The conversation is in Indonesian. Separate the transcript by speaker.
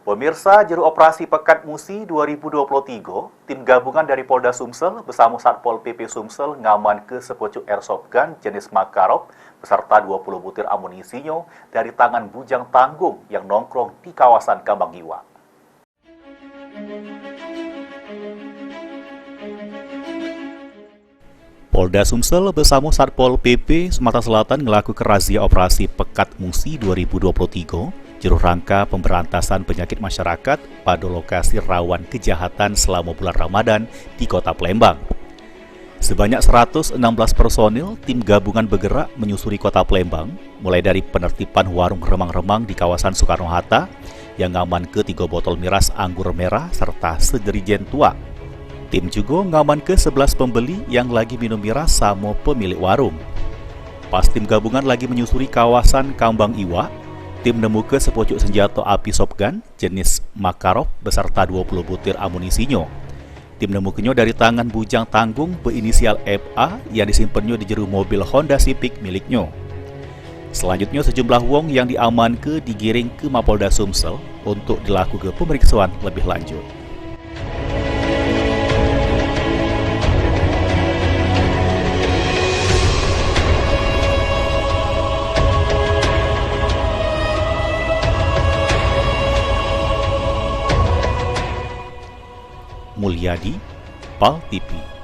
Speaker 1: Pemirsa, Juru Operasi Pekat Musi 2023, tim gabungan dari Polda Sumsel bersama Satpol PP Sumsel ngaman ke sepucuk airsoft gun jenis Makarov beserta 20 butir amunisinya dari tangan bujang tanggung yang nongkrong di kawasan Kambang Iwa. Polda Sumsel bersama Satpol PP Sumatera Selatan melakukan razia operasi Pekat Musi 2023 juru rangka pemberantasan penyakit masyarakat pada lokasi rawan kejahatan selama bulan Ramadan di Kota Palembang. Sebanyak 116 personil tim gabungan bergerak menyusuri Kota Palembang, mulai dari penertiban warung remang-remang di kawasan Soekarno-Hatta yang ngaman ke 3 botol miras anggur merah serta sederijen tua. Tim juga ngaman ke 11 pembeli yang lagi minum miras sama pemilik warung. Pas tim gabungan lagi menyusuri kawasan Kambang Iwa, tim nemu ke sepucuk senjata api shotgun jenis Makarov beserta 20 butir amunisinya. Tim nemukannya dari tangan bujang tanggung berinisial FA yang disimpannya di jero mobil Honda Civic miliknya. Selanjutnya sejumlah wong yang diamankan digiring ke Mapolda Sumsel untuk dilakukan pemeriksaan lebih lanjut. Mulyadi, PAL TV.